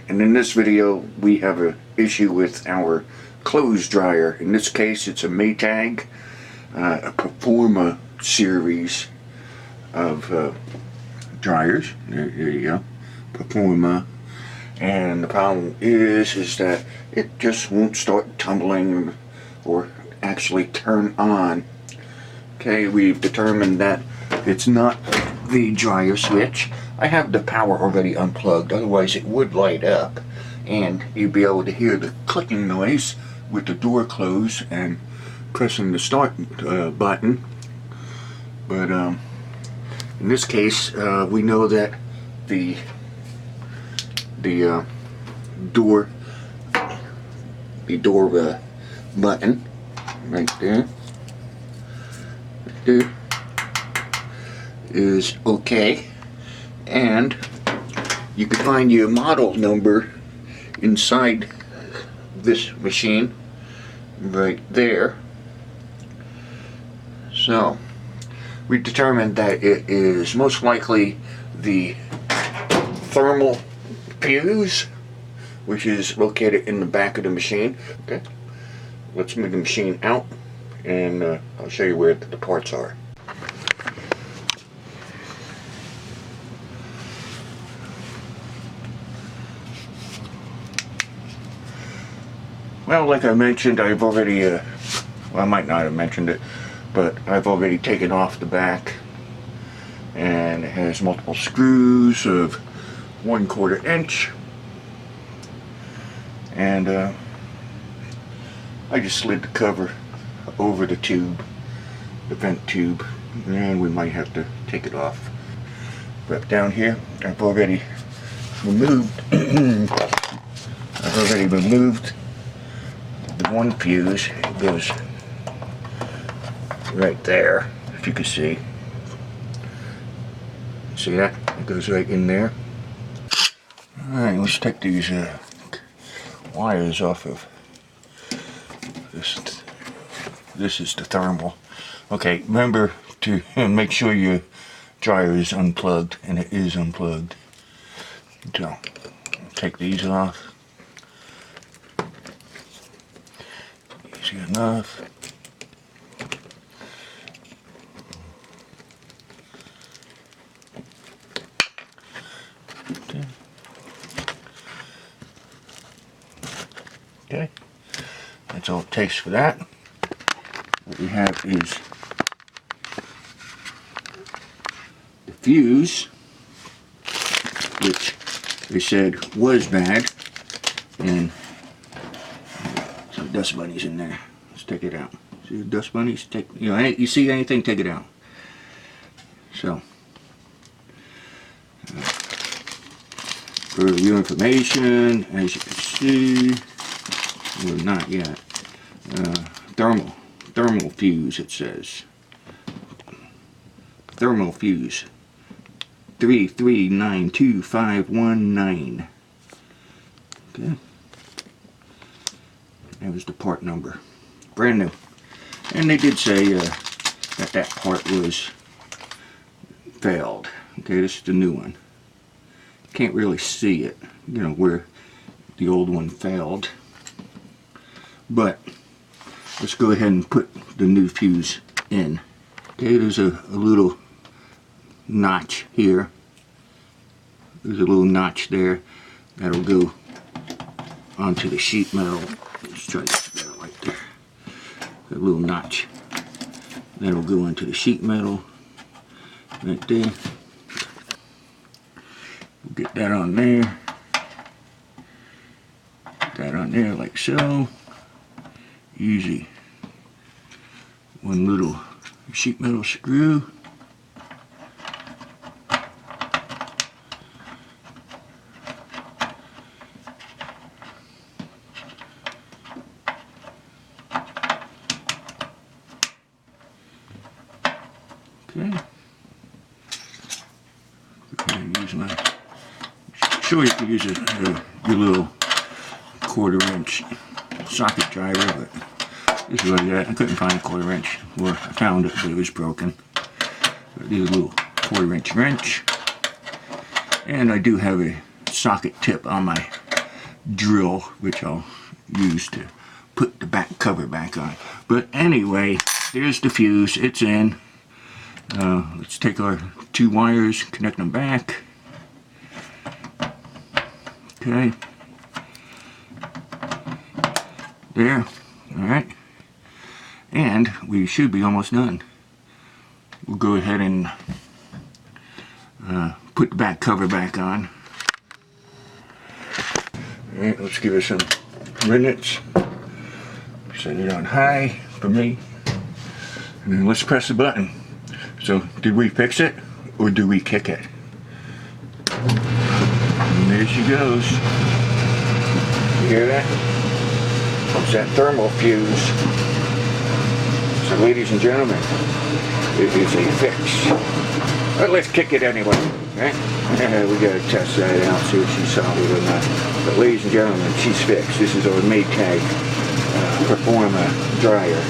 And in this video we have an issue with our clothes dryer. In this case it's a Maytag a Performa series of dryers. There you go, Performa. And the problem is that it just won't start tumbling or actually turn on. Okay, we've determined that it's not the dryer switch. I have the power already unplugged, otherwise it would light up and you'd be able to hear the clicking noise with the door closed and pressing the start button. But in this case we know that the door button right there is okay, and you can find your model number inside this machine right there. So we determined that it is most likely the thermal fuse, which is located in the back of the machine. Okay, let's move the machine out and I'll show you where the parts are. Well, like I mentioned, I've already, well, I might not have mentioned it, but I've already taken off the back, and it has multiple screws of 1/4 inch, and I just slid the cover over the tube, the vent tube, and we might have to take it off. But down here, I've already removed the one fuse. It goes right there, if you can see. See that? It goes right in there. Alright, let's take these wires off of this. This is the thermal. Okay, remember to make sure your dryer is unplugged, and it is unplugged. So, take these off. Easy enough. Okay, that's all it takes for that. What we have is the fuse, which they said was bad, and some dust bunnies in there. Let's take it out. See the dust bunnies? You see anything, take it out. So, for your information, as you can see, well, not yet. Thermal fuse, it says. Thermal fuse 3392519. Okay. That was the part number. Brand new. And they did say that part was failed. Okay, this is the new one. Can't really see it, you know, where the old one failed. But let's go ahead and put the new fuse in. Okay, there's a little notch here. There's a little notch there that'll go onto the sheet metal. Let's try this better right there. A little notch that'll go into the sheet metal right there. We'll get that on there. Get that on there like so. Easy. One little sheet metal screw. Okay. Use my. Sure, you can use your little 1/4 inch socket driver, but this is what I got. I couldn't find a 1/4 inch, or I found it, but it was broken. But this is a little 1/4 inch wrench, and I do have a socket tip on my drill, which I'll use to put the back cover back on. But anyway, there's the fuse. It's in. Let's take our 2 wires, connect them back. Okay. There. Alright. And we should be almost done. We'll go ahead and put the back cover back on. Alright, let's give it some minutes. Set it on high for me. And then let's press the button. So, did we fix it or do we kick it? And there she goes. You hear that? It's that thermal fuse. So, ladies and gentlemen, it is a fix. But let's kick it anyway. Right? We gotta test that out, see if she's solid or not. But ladies and gentlemen, she's fixed. This is our Maytag Performa dryer.